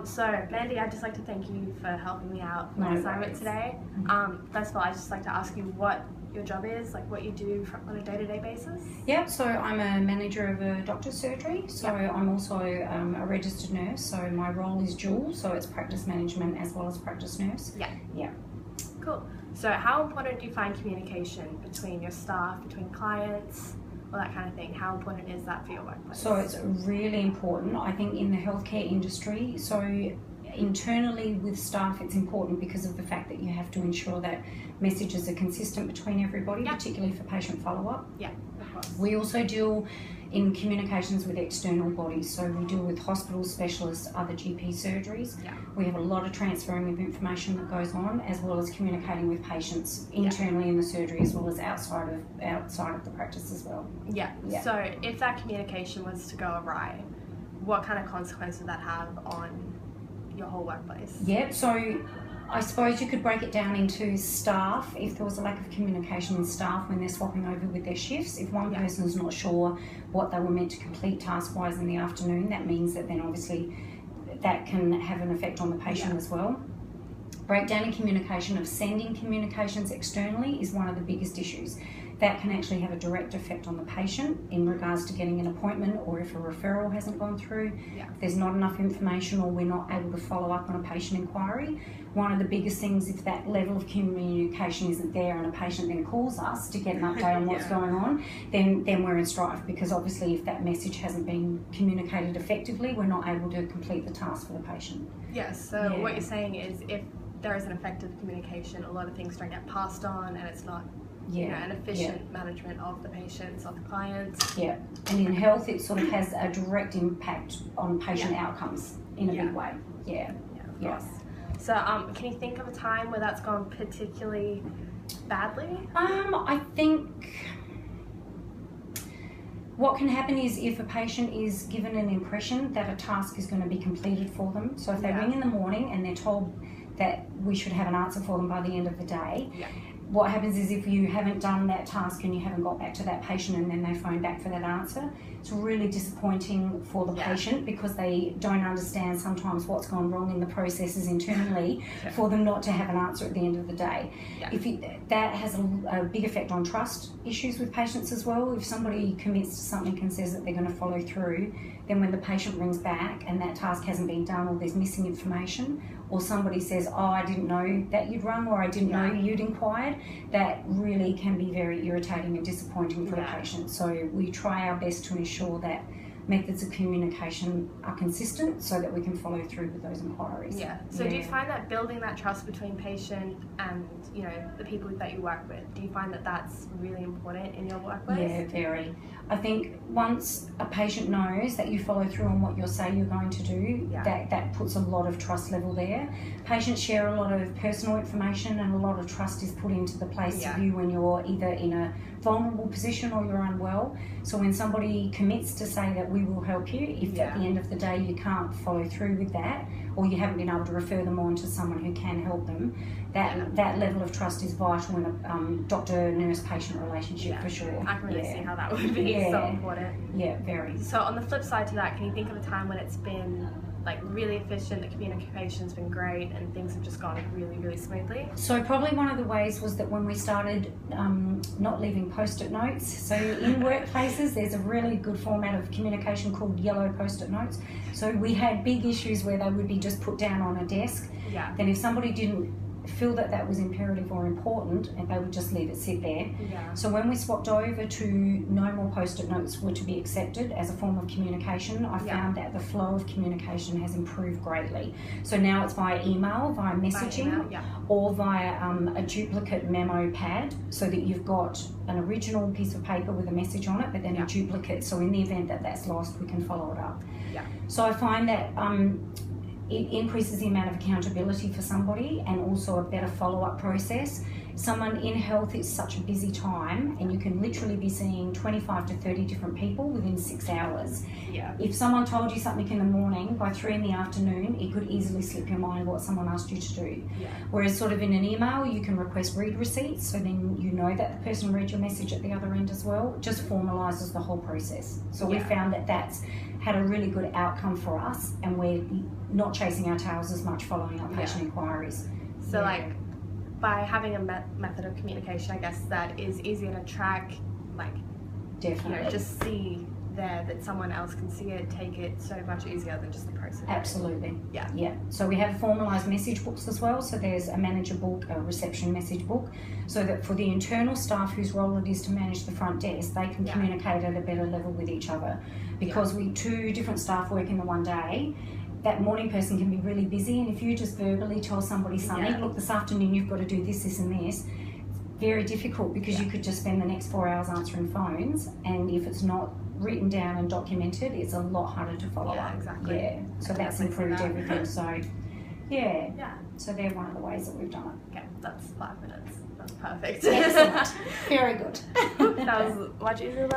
So, Mandy, I'd just like to thank you for helping me out with my assignment today. First of all, I'd just like to ask you what your job is, like what you do on a day-to-day basis. Yep, so I'm a manager of a doctor's surgery, so I'm also a registered nurse, so my role is dual, so it's practice management as well as practice nurse. Yeah. Cool. So how important do you find communication between your staff, between clients, all that kind of thing? How important is that for your workplace? So it's really important, I think, in the healthcare industry. So internally with staff, it's important because of the fact that you have to ensure that messages are consistent between everybody, particularly for patient follow-up. Yeah, of course. We also deal in communications with external bodies, so we deal with hospitals, specialists, other GP surgeries. We have a lot of transferring of information that goes on, as well as communicating with patients internally in the surgery, as well as outside of the practice as well. So if that communication was to go awry, what kind of consequence would that have on your whole workplace? So I suppose you could break it down into staff. If there was a lack of communication in staff when they're swapping over with their shifts, if one person's not sure what they were meant to complete task-wise in the afternoon, that means that then obviously that can have an effect on the patient as well. Breakdown in communication of sending communications externally is one of the biggest issues. That can actually have a direct effect on the patient in regards to getting an appointment, or if a referral hasn't gone through, if there's not enough information or we're not able to follow up on a patient inquiry. One of the biggest things, if that level of communication isn't there and a patient then calls us to get an update on what's going on, then we're in strife, because obviously if that message hasn't been communicated effectively, we're not able to complete the task for the patient. So what you're saying is, if there is an effective communication, a lot of things don't get passed on, and it's not an efficient management of the patients, of the clients. And in health, it sort of has a direct impact on patient outcomes in a big way. Of course. So can you think of a time where that's gone particularly badly? I think what can happen is if a patient is given an impression that a task is going to be completed for them. So if they ring in the morning and they're told that we should have an answer for them by the end of the day, what happens is if you haven't done that task and you haven't got back to that patient and then they phone back for that answer, it's really disappointing for the patient, because they don't understand sometimes what's gone wrong in the processes internally for them not to have an answer at the end of the day. That has a big effect on trust issues with patients as well. If somebody commits to something and says that they're going to follow through, then when the patient rings back and that task hasn't been done, or there's missing information, or somebody says, oh, I didn't know that you'd rung, or I didn't know you'd inquired, that really can be very irritating and disappointing for the patient. So we try our best to ensure that methods of communication are consistent so that we can follow through with those inquiries. So do you find that building that trust between patient and the people that you work with, do you find that that's really important in your workplace? Yeah, very. I think once a patient knows that you follow through on what you say you're going to do, that puts a lot of trust level there. Patients share a lot of personal information, and a lot of trust is put into the place of you when you're either in a vulnerable position or you're unwell. So when somebody commits to say that we will help you, if at the end of the day you can't follow through with that, or you haven't been able to refer them on to someone who can help them, that level of trust is vital in a doctor-nurse-patient relationship, for sure. I can really see how that would be so important. Yeah, very. So on the flip side to that, can you think of a time when it's been really efficient, the communication's been great, and things have just gone really, really smoothly? So probably one of the ways was that when we started not leaving post-it notes. So in workplaces, there's a really good format of communication called yellow post-it notes. So we had big issues where they would be just put down on a desk. Then if somebody didn't feel that that was imperative or important, and they would just leave it sit there. So when we swapped over to no more post-it notes were to be accepted as a form of communication, I found that the flow of communication has improved greatly. So now it's via email, via messaging, or via a duplicate memo pad, so that you've got an original piece of paper with a message on it, but then a duplicate, so in the event that that's lost, we can follow it up. So I find that it increases the amount of accountability for somebody, and also a better follow-up process. someone in health is such a busy time, and you can literally be seeing 25 to 30 different people within 6 hours. Yeah. If someone told you something in the morning, by 3 in the afternoon, it could easily slip your mind what someone asked you to do. Yeah. Whereas sort of in an email, you can request read receipts, so then you know that the person read your message at the other end as well. It just formalises the whole process. So we found that that's had a really good outcome for us, and we're not chasing our tails as much following up patient inquiries. So like, by having a method of communication, I guess that is easier to track, like, definitely, you know, just see there that someone else can see it, take it, so much easier than just the process. Absolutely. Yeah. So we have formalised message books as well. So there's a manager book, a reception message book, so that for the internal staff whose role it is to manage the front desk, they can communicate at a better level with each other. Because we 2 different staff work in the one day, that morning person can be really busy, and if you just verbally tell somebody something, look, this afternoon you've got to do this, this and this, very difficult, because you could just spend the next 4 hours answering phones, and if it's not written down and documented, it's a lot harder to follow up. Exactly. Yeah, so that's improved everything. So so they're one of the ways that we've done it. Okay, that's 5 minutes. That's perfect. Excellent. Very good. That was much easier than